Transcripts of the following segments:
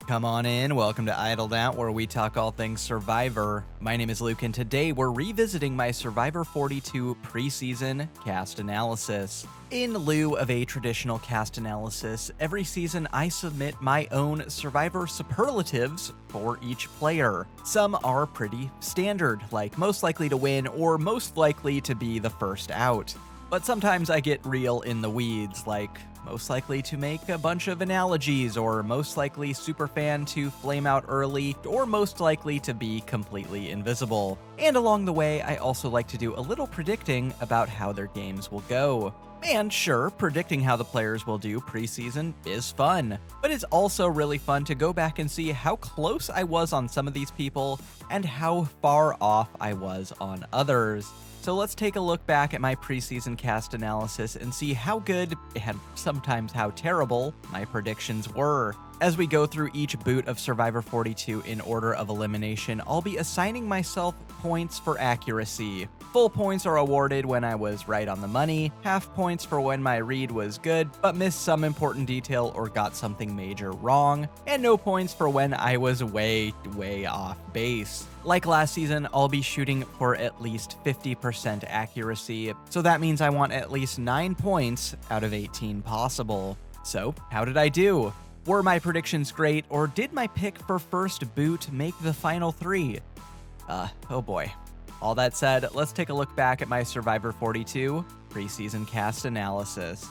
Come on in, welcome to Idled Out, where we talk all things Survivor. My name is Luke, and today we're revisiting my Survivor 42 preseason cast analysis. In lieu of a traditional cast analysis, every season I submit my own Survivor superlatives for each player. Some are pretty standard, like most likely to win or most likely to be the first out. But sometimes I get real in the weeds, like most likely to make a bunch of analogies, or most likely superfan to flame out early, or most likely to be completely invisible. And along the way, I also like to do a little predicting about how their games will go. And sure, predicting how the players will do preseason is fun, but it's also really fun to go back and see how close I was on some of these people and how far off I was on others. So let's take a look back at my preseason cast analysis and see how good, and sometimes how terrible, my predictions were. As we go through each boot of Survivor 42 in order of elimination, I'll be assigning myself points for accuracy. Full points are awarded when I was right on the money, half points for when my read was good but missed some important detail or got something major wrong, and no points for when I was way off base. Like last season, I'll be shooting for at least 50% accuracy, so that means I want at least 9 points out of 18 possible. So, how did I do? Were my predictions great, or did my pick for first boot make the final 3? Oh boy. All that said, let's take a look back at my Survivor 42 preseason cast analysis.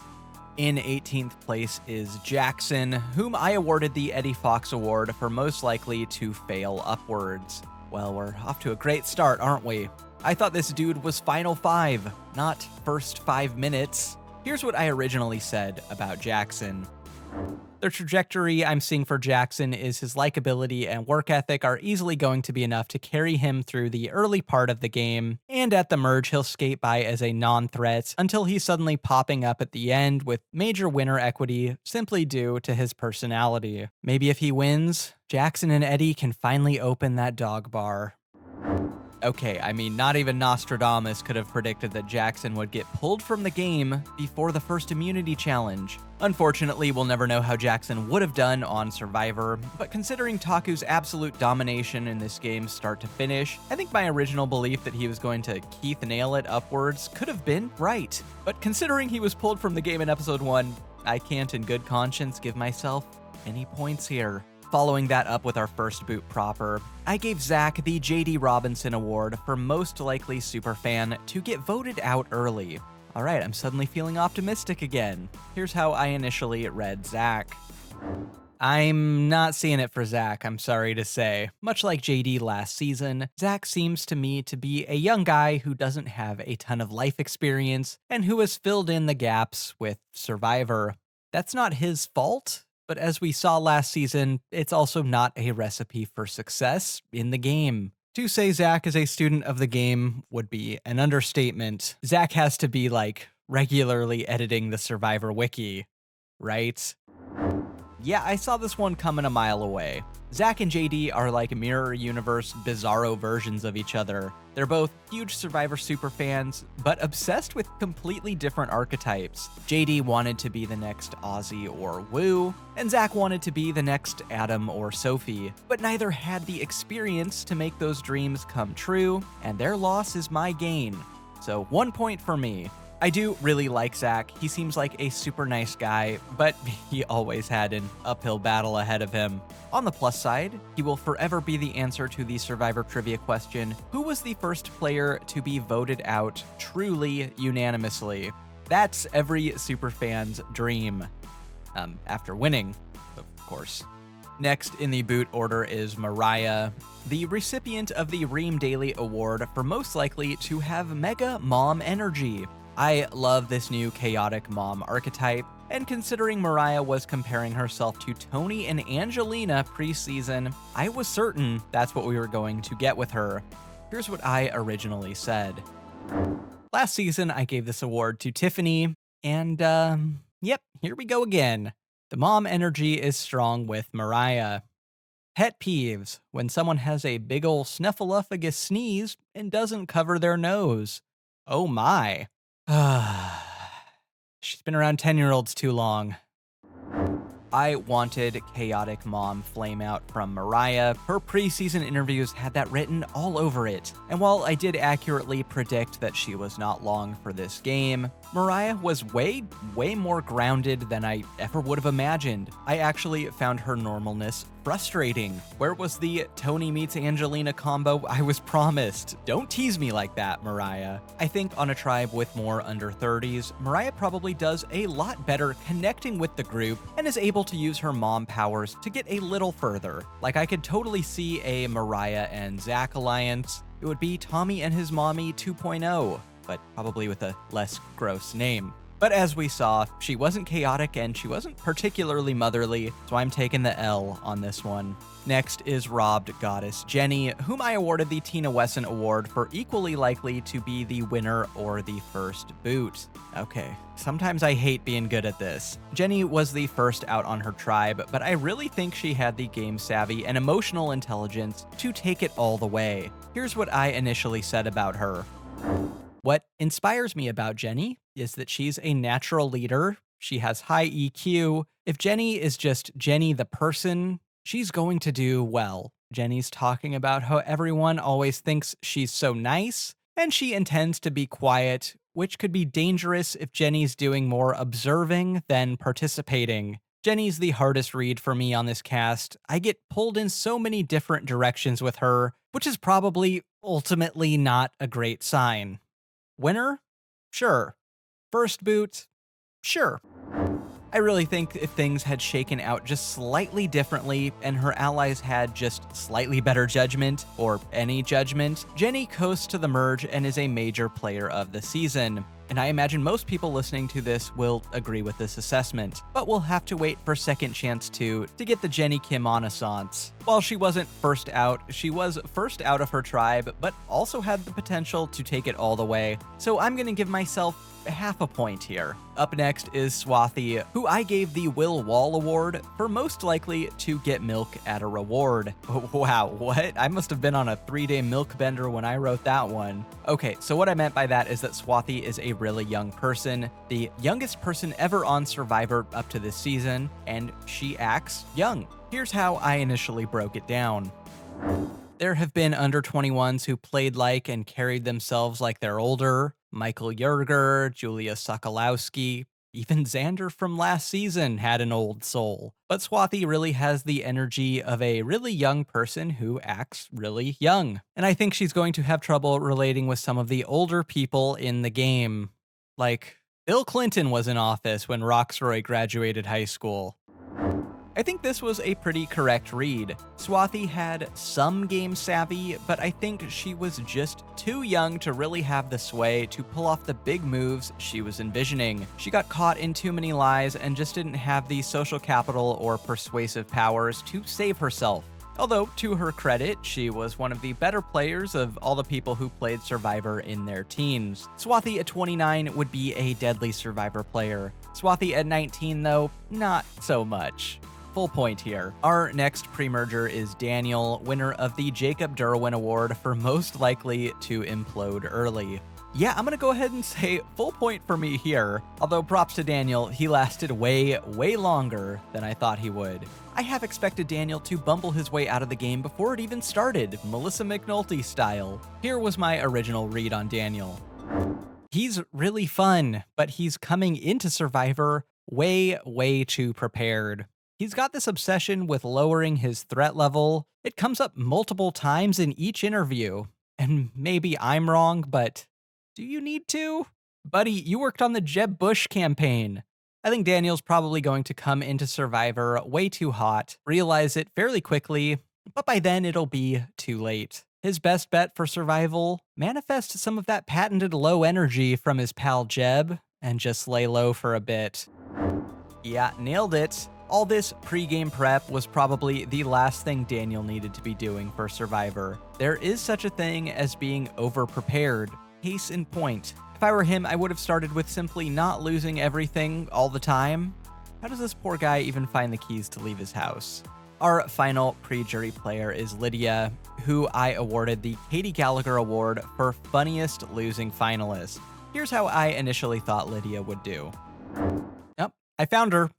In 18th place is Jackson, whom I awarded the Eddie Fox Award for most likely to fail upwards. Well, we're off to a great start, aren't we? I thought this dude was Final 5, not first 5 minutes. Here's what I originally said about Jackson. The trajectory I'm seeing for Jackson is his likability and work ethic are easily going to be enough to carry him through the early part of the game, and at the merge he'll skate by as a non-threat until he's suddenly popping up at the end with major winner equity simply due to his personality. Maybe if he wins, Jackson and Eddie can finally open that dog bar. Okay, I mean, not even Nostradamus could have predicted that Jackson would get pulled from the game before the first immunity challenge. Unfortunately, we'll never know how Jackson would have done on Survivor, but considering Taku's absolute domination in this game start to finish, I think my original belief that he was going to Keith nail it upwards could have been right. But considering he was pulled from the game in episode 1, I can't in good conscience give myself any points here. Following that up with our first boot proper, I gave Zack the Jd Robinson Award for most likely superfan to get voted out early. Alright, I'm suddenly feeling optimistic again. Here's how I initially read Zack. I'm not seeing it for Zack, I'm sorry to say. Much like JD last season, Zack seems to me to be a young guy who doesn't have a ton of life experience and who has filled in the gaps with Survivor. That's not his fault. But as we saw last season, it's also not a recipe for success in the game. To say Zack is a student of the game would be an understatement. Zack has to be, like, regularly editing the Survivor wiki, right? Yeah, I saw this one coming a mile away. Zack and Jd are like mirror universe bizarro versions of each other. They're both huge Survivor superfans, but obsessed with completely different archetypes. Jd wanted to be the next Ozzy or Woo, and Zack wanted to be the next Adam or Sophie, but neither had the experience to make those dreams come true, and their loss is my gain. So 1 point for me. I do really like Zack. He seems like a super nice guy, but he always had an uphill battle ahead of him. On the plus side, he will forever be the answer to the Survivor trivia question, who was the first player to be voted out truly unanimously? That's every superfan's dream. After winning, of course. Next in the boot order is Mariah, the recipient of the Ream Daily Award for most likely to have mega mom energy. I love this new chaotic mom archetype, and considering Mariah was comparing herself to Tony and Angelina preseason, I was certain that's what we were going to get with her. Here's what I originally said. Last season, I gave this award to Tiffany, and yep, here we go again. The mom energy is strong with Mariah. Pet peeves, when someone has a big ol' snuffleupagus sneeze and doesn't cover their nose. Oh my. She's been around 10-year-olds too long. I wanted chaotic mom flameout from Mariah. Her preseason interviews had that written all over it. And while I did accurately predict that she was not long for this game, Mariah was way more grounded than I ever would have imagined. I actually found her normalness frustrating. Where was the Tony meets Angelina combo I was promised? Don't tease me like that, Mariah. I think on a tribe with more under 30s, Mariah probably does a lot better connecting with the group and is able to use her mom powers to get a little further. Like, I could totally see a Mariah and Zack alliance. It would be Tommy and his mommy 2.0, but probably with a less gross name. But as we saw, she wasn't chaotic and she wasn't particularly motherly, so I'm taking the L on this one. Next is robbed goddess Jenny, whom I awarded the Tina Wesson Award for equally likely to be the winner or the first boot. Okay, sometimes I hate being good at this. Jenny was the first out on her tribe, but I really think she had the game savvy and emotional intelligence to take it all the way. Here's what I initially said about her. What inspires me about Jenny is that she's a natural leader. She has high EQ. If Jenny is just Jenny the person, she's going to do well. Jenny's talking about how everyone always thinks she's so nice, and she intends to be quiet, which could be dangerous if Jenny's doing more observing than participating. Jenny's the hardest read for me on this cast. I get pulled in so many different directions with her, which is probably ultimately not a great sign. Winner? Sure. First boot? Sure. I really think if things had shaken out just slightly differently and her allies had just slightly better judgment, or any judgment, Jenny coasts to the merge and is a major player of the season. And I imagine most people listening to this will agree with this assessment, but we'll have to wait for Second Chance 2 to get the Jenny Kim renaissance. While she wasn't first out, she was first out of her tribe, but also had the potential to take it all the way, so I'm gonna give myself half a point here. Up next is Swathi, who I gave the Will Wall Award for most likely to get milk at a reward. Wow, what? I must have been on a 3-day milk bender when I wrote that one. Okay, so what I meant by that is that Swathi is a really young person, the youngest person ever on Survivor up to this season, and she acts young. Here's how I initially broke it down. There have been under 21s who played like and carried themselves like they're older. Michael Yerger, Julia Sokolowski, even Xander from last season had an old soul. But Swathi really has the energy of a really young person who acts really young. And I think she's going to have trouble relating with some of the older people in the game. Like, Bill Clinton was in office when Roxroy graduated high school. I think this was a pretty correct read. Swathi had some game savvy, but I think she was just too young to really have the sway to pull off the big moves she was envisioning. She got caught in too many lies and just didn't have the social capital or persuasive powers to save herself. Although, to her credit, she was one of the better players of all the people who played Survivor in their teens. Swathi at 29 would be a deadly Survivor player. Swathi at 19, though, not so much. Full point here. Our next pre-merger is Daniel, winner of the Jacob Derwin Award for most likely to implode early. Yeah, I'm gonna go ahead and say full point for me here. Although props to Daniel, he lasted way longer than I thought he would. I have expected Daniel to bumble his way out of the game before it even started, Melissa McNulty style. Here was my original read on Daniel. He's really fun, but he's coming into Survivor way too prepared. He's got this obsession with lowering his threat level. It comes up multiple times in each interview. And maybe I'm wrong, but do you need to? Buddy, you worked on the Jeb Bush campaign. I think Daniel's probably going to come into Survivor way too hot, realize it fairly quickly, but by then it'll be too late. His best bet for survival, manifest some of that patented low energy from his pal Jeb, and just lay low for a bit. Yeah, nailed it. All this pre-game prep was probably the last thing Daniel needed to be doing for Survivor. There is such a thing as being over-prepared. Case in point. If I were him, I would have started with simply not losing everything all the time. How does this poor guy even find the keys to leave his house? Our final pre-jury player is Lydia, who I awarded the Katie Gallagher Award for funniest losing finalist. Here's how I initially thought Lydia would do. Yep, I found her.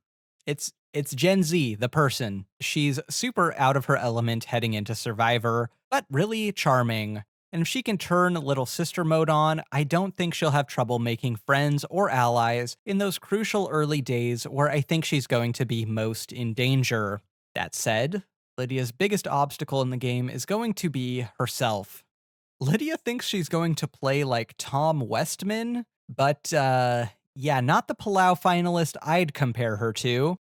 It's It's Gen Z, the person. She's super out of her element heading into Survivor, but really charming. And if she can turn little sister mode on, I don't think she'll have trouble making friends or allies in those crucial early days where I think she's going to be most in danger. That said, Lydia's biggest obstacle in the game is going to be herself. Lydia thinks she's going to play like Tom Westman, but yeah, not the Palau finalist I'd compare her to.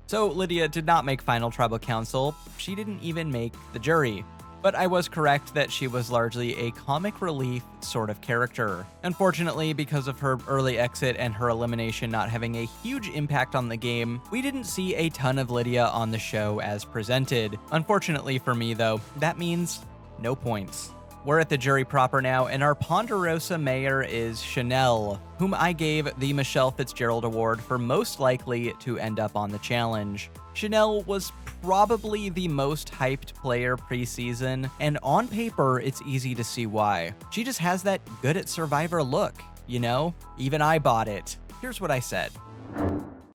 So Lydia did not make Final Tribal Council. She didn't even make the jury. But I was correct that she was largely a comic relief sort of character. Unfortunately, because of her early exit and her elimination not having a huge impact on the game, we didn't see a ton of Lydia on the show as presented. Unfortunately for me though, that means no points. We're at the jury proper now, and our Ponderosa mayor is Chanel, whom I gave the Michelle Fitzgerald Award for most likely to end up on the challenge. Chanel was probably the most hyped player preseason, and on paper, it's easy to see why. She just has that good at Survivor look, you know? Even I bought it. Here's what I said.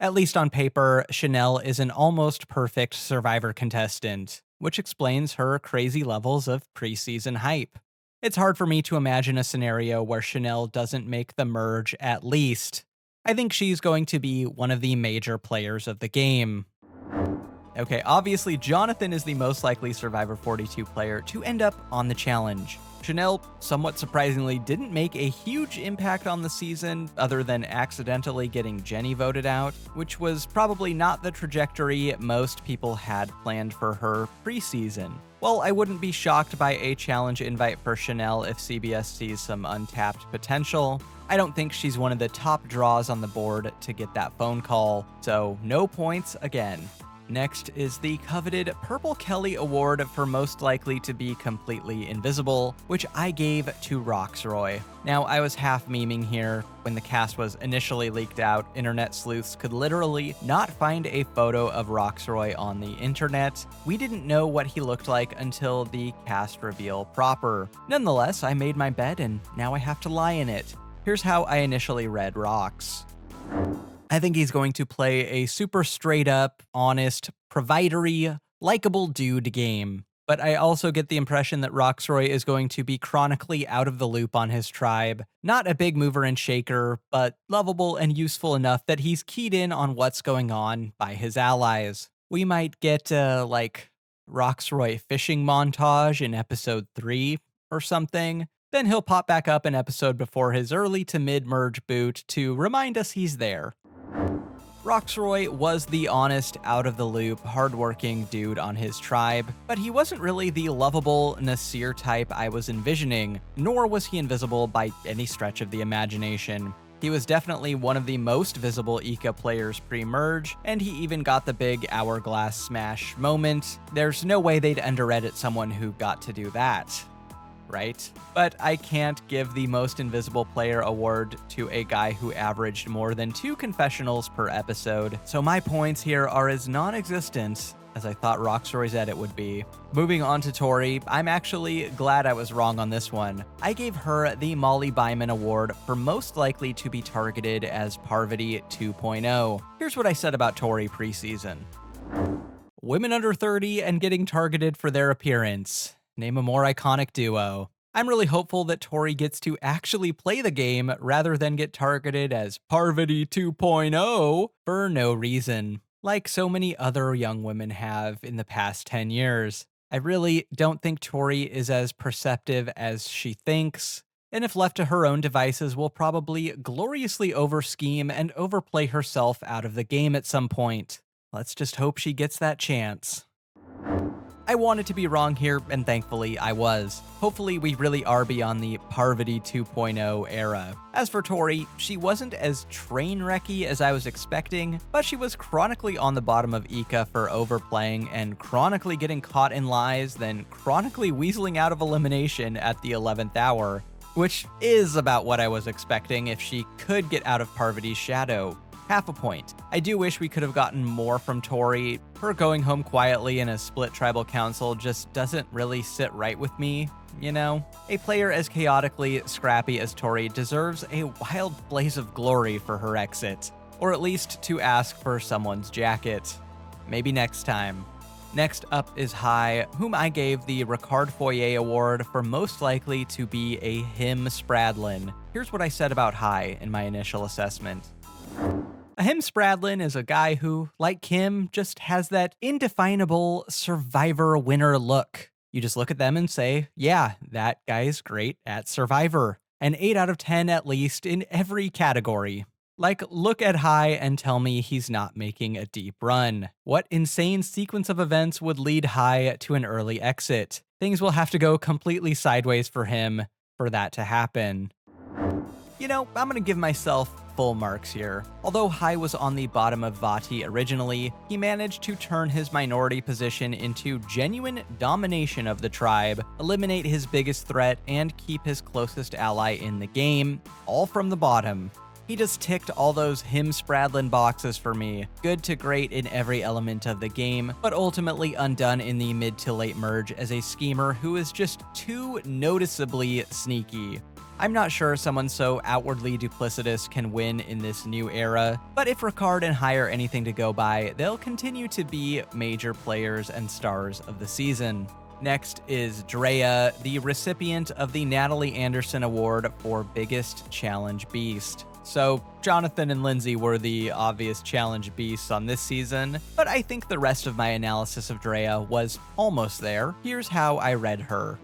At least on paper, Chanel is an almost perfect Survivor contestant, which explains her crazy levels of preseason hype. It's hard for me to imagine a scenario where Chanel doesn't make the merge at least. I think she's going to be one of the major players of the game. Okay, obviously Jonathan is the most likely Survivor 42 player to end up on the challenge. Chanel, somewhat surprisingly, didn't make a huge impact on the season other than accidentally getting Jenny voted out, which was probably not the trajectory most people had planned for her preseason. While I wouldn't be shocked by a challenge invite for Chanel if CBS sees some untapped potential, I don't think she's one of the top draws on the board to get that phone call, so no points again. Next is the coveted Purple Kelly Award for most likely to be completely invisible, which I gave to Roxroy. Now, I was half memeing here. When the cast was initially leaked out, internet sleuths could literally not find a photo of Roxroy on the internet. We didn't know what he looked like until the cast reveal proper. Nonetheless, I made my bed and now I have to lie in it. Here's how I initially read Rox. I think he's going to play a super straight up, honest, providery, likable dude game. But I also get the impression that Roxroy is going to be chronically out of the loop on his tribe. Not a big mover and shaker, but lovable and useful enough that he's keyed in on what's going on by his allies. We might get like Roxroy fishing montage in episode 3 or something. Then he'll pop back up an episode before his early to mid-merge boot to remind us he's there. Roxroy was the honest, out-of-the-loop, hardworking dude on his tribe, but he wasn't really the lovable, Nasir type I was envisioning, nor was he invisible by any stretch of the imagination. He was definitely one of the most visible Ika players pre-merge, and he even got the big hourglass smash moment. There's no way they'd under-edit someone who got to do that. Right? But I can't give the most invisible player award to a guy who averaged more than 2 confessionals per episode, so my points here are as non-existent as I thought Roxroy's edit would be. Moving on to Tori, I'm actually glad I was wrong on this one. I gave her the Molly Byman Award for most likely to be targeted as Parvati 2.0. Here's what I said about Tori preseason. Women under 30 and getting targeted for their appearance. Name a more iconic duo. I'm really hopeful that Tori gets to actually play the game rather than get targeted as Parvati 2.0 for no reason, like so many other young women have in the past 10 years. I really don't think Tori is as perceptive as she thinks, and if left to her own devices will probably gloriously over-scheme and overplay herself out of the game at some point. Let's just hope she gets that chance. I wanted to be wrong here, and thankfully I was. Hopefully we really are beyond the Parvati 2.0 era. As for Tori, she wasn't as train wrecky as I was expecting, but she was chronically on the bottom of Ika for overplaying and chronically getting caught in lies, then chronically weaseling out of elimination at the 11th hour, which is about what I was expecting if she could get out of Parvati's shadow. Half a point. I do wish we could have gotten more from Tori. Her going home quietly in a split tribal council just doesn't really sit right with me, you know? A player as chaotically scrappy as Tori deserves a wild blaze of glory for her exit. or at least to ask for someone's jacket. Maybe next time. Next up is Hai, whom I gave the Ricard Foyer Award for most likely to be a him Spradlin. Here's what I said about Hai in my initial assessment. A him Spradlin is a guy who, like Kim, just has that indefinable Survivor winner look. You just look at them and say, yeah, that guy is great at Survivor. An 8 out of 10 at least in every category. Like, look at Hai and tell me he's not making a deep run. What insane sequence of events would lead Hai to an early exit? Things will have to go completely sideways for him for that to happen. You know, I'm gonna give myself full marks here. Although Hai was on the bottom of Vati originally, he managed to turn his minority position into genuine domination of the tribe, eliminate his biggest threat, and keep his closest ally in the game, all from the bottom. He just ticked all those him Spradlin boxes for me, good to great in every element of the game, but ultimately undone in the mid to late merge as a schemer who is just too noticeably sneaky. I'm not sure someone so outwardly duplicitous can win in this new era, but if Ricard and Hai are anything to go by, they'll continue to be major players and stars of the season. Next is Drea, the recipient of the Natalie Anderson Award for Biggest Challenge Beast. So, Jonathan and Lindsey were the obvious challenge beasts on this season, but I think the rest of my analysis of Drea was almost there. Here's how I read her.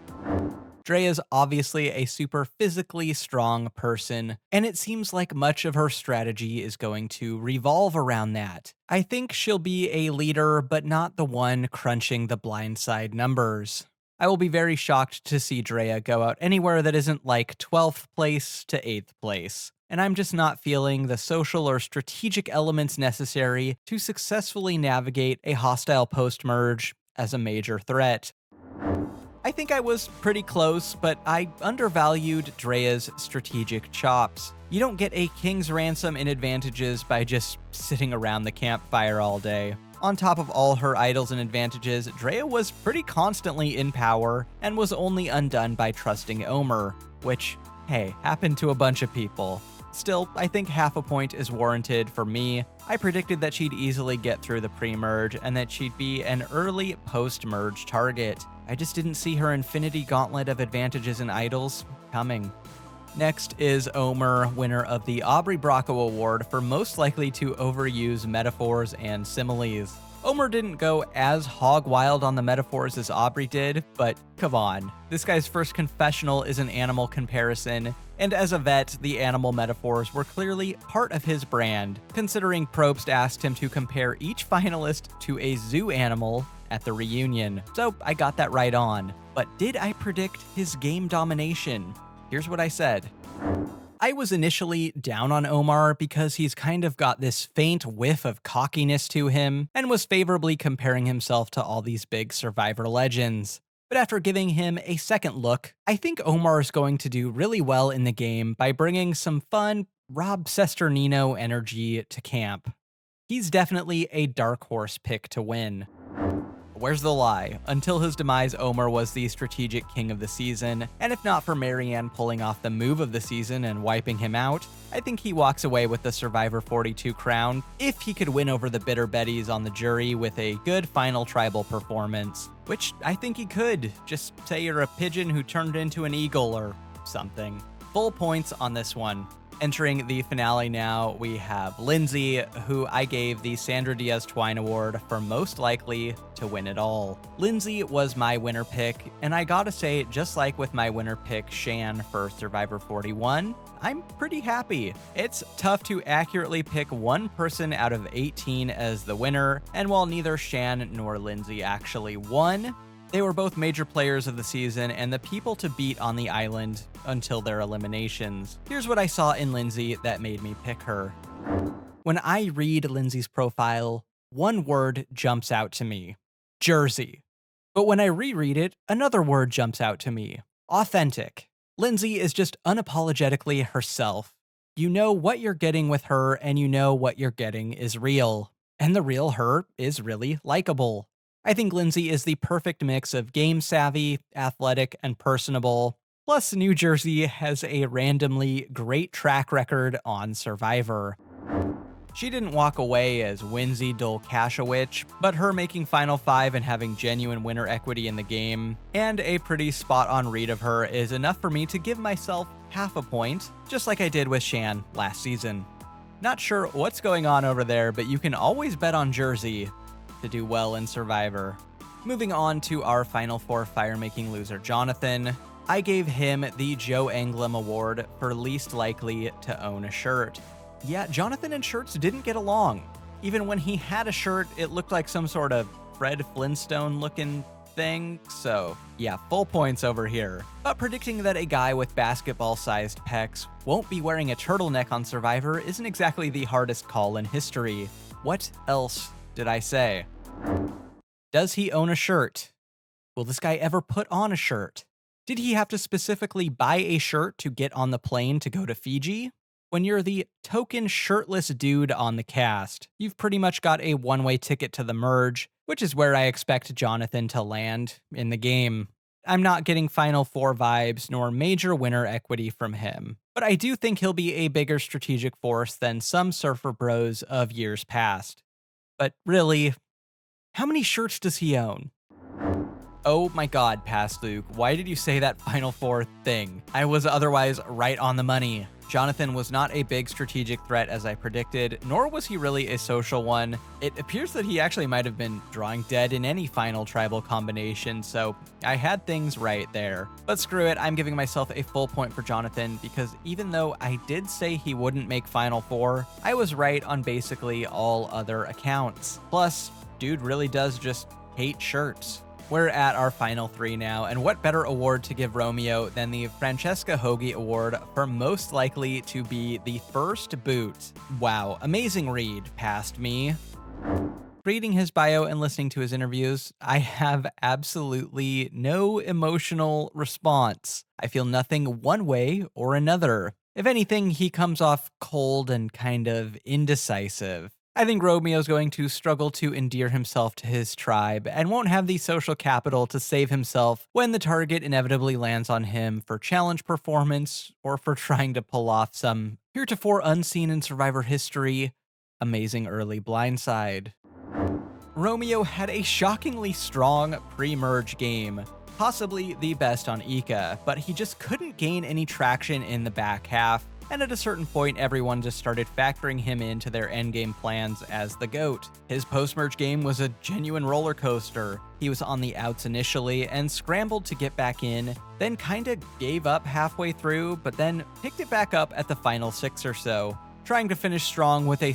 Drea's obviously a super physically strong person, and it seems like much of her strategy is going to revolve around that. I think she'll be a leader, but not the one crunching the blindside numbers. I will be very shocked to see Drea go out anywhere that isn't like 12th place to 8th place. And I'm just not feeling the social or strategic elements necessary to successfully navigate a hostile post-merge as a major threat. I think I was pretty close, but I undervalued Drea's strategic chops. You don't get a king's ransom in advantages by just sitting around the campfire all day. On top of all her idols and advantages, Drea was pretty constantly in power and was only undone by trusting Omer, which, hey, happened to a bunch of people. Still, I think half a point is warranted for me. I predicted that she'd easily get through the pre-merge and that she'd be an early post-merge target. I just didn't see her infinity gauntlet of advantages and idols coming. Next is Omer, winner of the Aubrey Bracco Award for most likely to overuse metaphors and similes. Omer didn't go as hog wild on the metaphors as Aubrey did, but come on. This guy's first confessional is an animal comparison, and as a vet, the animal metaphors were clearly part of his brand, considering Probst asked him to compare each finalist to a zoo animal at the reunion. So I got that right on. But did I predict his game domination? Here's what I said. I was initially down on Omer because he's kind of got this faint whiff of cockiness to him and was favorably comparing himself to all these big Survivor legends. But after giving him a second look, I think Omar is going to do really well in the game by bringing some fun Rob Sesternino energy to camp. He's definitely a dark horse pick to win. Where's the lie? Until his demise, Omer was the strategic king of the season, and if not for Marianne pulling off the move of the season and wiping him out, I think he walks away with the Survivor 42 crown if he could win over the bitter Bettys on the jury with a good final tribal performance, which I think he could. Just say you're a pigeon who turned into an eagle or something. Full points on this one. Entering the finale now, we have Lindsey, who I gave the Sandra Diaz-Twine Award for most likely to win it all. Lindsey was my winner pick, and I gotta say, just like with my winner pick Shan for Survivor 41, I'm pretty happy. It's tough to accurately pick one person out of 18 as the winner, and while neither Shan nor Lindsey actually won, they were both major players of the season and the people to beat on the island until their eliminations. Here's what I saw in Lindsey that made me pick her. When I read Lindsey's profile, one word jumps out to me: Jersey. But when I reread it, another word jumps out to me: authentic. Lindsey is just unapologetically herself. You know what you're getting with her, and you know what you're getting is real. And the real her is really likable. I think Lindsey is the perfect mix of game savvy, athletic, and personable. Plus, New Jersey has a randomly great track record on Survivor. She didn't walk away as Lindsey Dolkashowicz, but her making Final 5 and having genuine winner equity in the game, and a pretty spot-on read of her is enough for me to give myself half a point, just like I did with Shan last season. Not sure what's going on over there, but you can always bet on Jersey to do well in Survivor. Moving on to our Final 4 fire-making loser, Jonathan. I gave him the Joe Anglem Award for least likely to own a shirt. Yeah, Jonathan and shirts didn't get along. Even when he had a shirt, it looked like some sort of Fred Flintstone-looking thing, so yeah, full points over here. But predicting that a guy with basketball-sized pecs won't be wearing a turtleneck on Survivor isn't exactly the hardest call in history. What else did I say? Does he own a shirt? Will this guy ever put on a shirt? Did he have to specifically buy a shirt to get on the plane to go to Fiji? When you're the token shirtless dude on the cast, you've pretty much got a one-way ticket to the merge, which is where I expect Jonathan to land in the game. I'm not getting Final 4 vibes nor major winner equity from him, but I do think he'll be a bigger strategic force than some surfer bros of years past. But really, how many shirts does he own? Oh my god, Past Luke, why did you say that Final 4 thing? I was otherwise right on the money. Jonathan was not a big strategic threat as I predicted, nor was he really a social one. It appears that he actually might have been drawing dead in any final tribal combination, so I had things right there. But screw it, I'm giving myself a full point for Jonathan because even though I did say he wouldn't make Final 4, I was right on basically all other accounts. Plus, dude really does just hate shirts. We're at our final 3 now, and what better award to give Romeo than the Francesca Hoagie Award for most likely to be the first boot. Wow, amazing read, past me. Reading his bio and listening to his interviews, I have absolutely no emotional response. I feel nothing one way or another. If anything, he comes off cold and kind of indecisive. I think Romeo's going to struggle to endear himself to his tribe and won't have the social capital to save himself when the target inevitably lands on him for challenge performance or for trying to pull off some heretofore unseen in Survivor history amazing early blindside. Romeo had a shockingly strong pre-merge game, possibly the best on Ika, but he just couldn't gain any traction in the back half. And at a certain point, everyone just started factoring him into their endgame plans as the GOAT. His post-merge game was a genuine roller coaster. He was on the outs initially and scrambled to get back in, then kinda gave up halfway through, but then picked it back up at the final 6 or so, trying to finish strong with a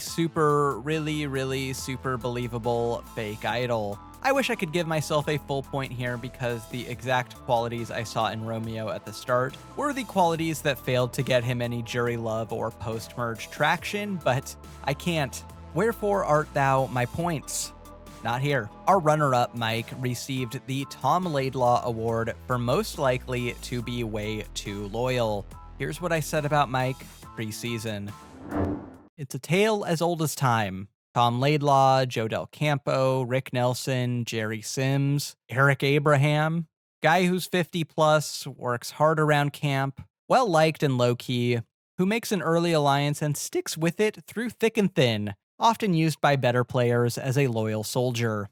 really super believable fake idol. I wish I could give myself a full point here because the exact qualities I saw in Romeo at the start were the qualities that failed to get him any jury love or post-merge traction, but I can't. Wherefore art thou my points? Not here. Our runner-up, Mike, received the Tom Laidlaw Award for most likely to be way too loyal. Here's what I said about Mike pre-season. It's a tale as old as time. Tom Laidlaw, Joe Del Campo, Rick Nelson, Jerry Sims, Eric Abraham, guy who's 50 plus, works hard around camp, well-liked and low-key, who makes an early alliance and sticks with it through thick and thin, often used by better players as a loyal soldier.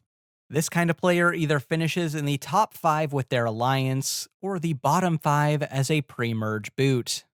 This kind of player either finishes in the top 5 with their alliance, or the bottom 5 as a pre-merge boot.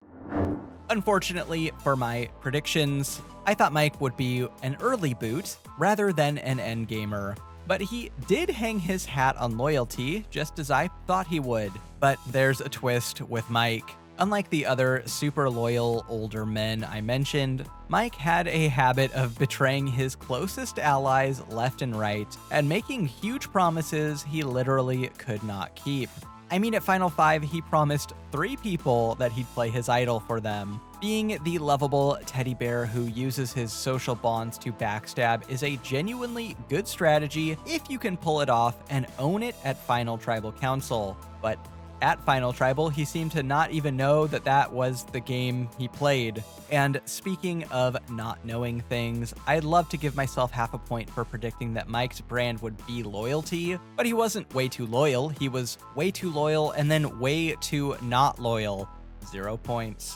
Unfortunately for my predictions, I thought Mike would be an early boot rather than an endgamer, but he did hang his hat on loyalty just as I thought he would. But there's a twist with Mike. Unlike the other super loyal older men I mentioned, Mike had a habit of betraying his closest allies left and right and making huge promises he literally could not keep. I mean, at Final 5, he promised 3 people that he'd play his idol for them. Being the lovable teddy bear who uses his social bonds to backstab is a genuinely good strategy if you can pull it off and own it at Final Tribal Council. But at Final Tribal, he seemed to not even know that that was the game he played. And speaking of not knowing things, I'd love to give myself half a point for predicting that Mike's brand would be loyalty, but he wasn't way too loyal. He was way too loyal and then way too not loyal. 0 points.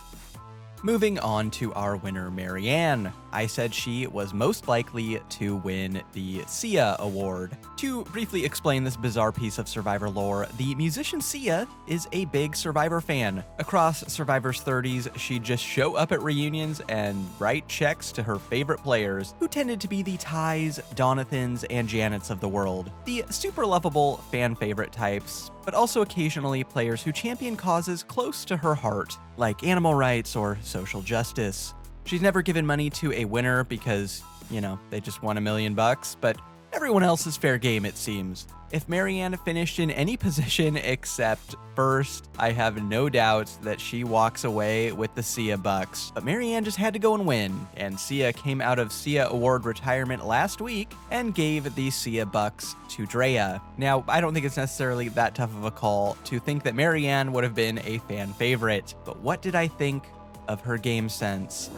Moving on to our winner, Marianne. I said she was most likely to win the Sia Award. To briefly explain this bizarre piece of Survivor lore, the musician Sia is a big Survivor fan. Across Survivor's 30s, she'd just show up at reunions and write checks to her favorite players, who tended to be the Tys, Donathans, and Janets of the world. The super lovable fan favorite types, but also occasionally players who champion causes close to her heart, like animal rights or social justice. She's never given money to a winner because, they just won $1 million, but everyone else is fair game, it seems. If Marianne finished in any position except first, I have no doubt that she walks away with the Sia Bucks. But Marianne just had to go and win, and Sia came out of Sia Award retirement last week and gave the Sia Bucks to Drea. Now, I don't think it's necessarily that tough of a call to think that Marianne would have been a fan favorite, but what did I think of her game sense?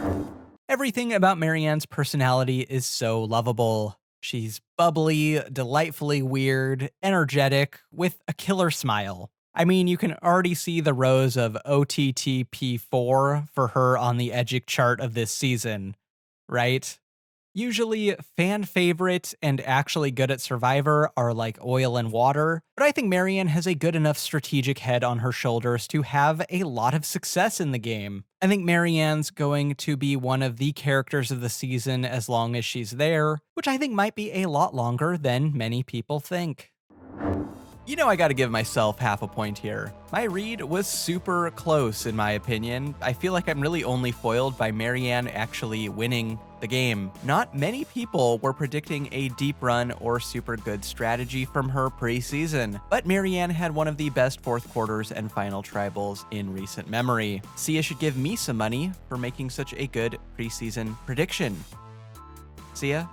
Everything about Marianne's personality is so lovable. She's bubbly, delightfully weird, energetic, with a killer smile. I mean, you can already see the rows of OTTP4 for her on the Edgic chart of this season, right? Usually, fan favorite and actually good at Survivor are like oil and water, but I think Marianne has a good enough strategic head on her shoulders to have a lot of success in the game. I think Marianne's going to be one of the characters of the season as long as she's there, which I think might be a lot longer than many people think. I gotta give myself half a point here. My read was super close in my opinion. I feel like I'm really only foiled by Marianne actually winning the game. Not many people were predicting a deep run or super good strategy from her preseason, but Marianne had one of the best fourth quarters and final tribals in recent memory. Sia should give me some money for making such a good preseason prediction. Sia?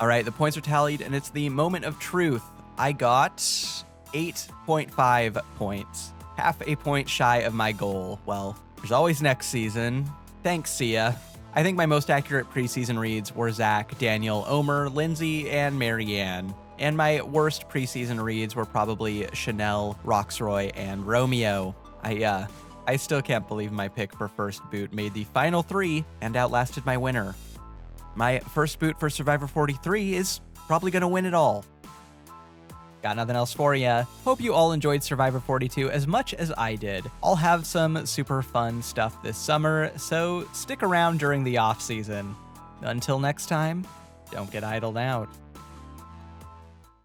Alright, the points are tallied and it's the moment of truth. I got 8.5 points, half a point shy of my goal. Well, there's always next season. Thanks, Sia. I think my most accurate preseason reads were Zack, Daniel, Omer, Lindsey, and Marianne. And my worst preseason reads were probably Chanel, Roxroy, and Romeo. I still can't believe my pick for first boot made the final 3 and outlasted my winner. My first boot for Survivor 43 is probably gonna win it all. Got nothing else for ya. Hope you all enjoyed Survivor 42 as much as I did. I'll have some super fun stuff this summer, so stick around during the off season. Until next time, don't get idled out.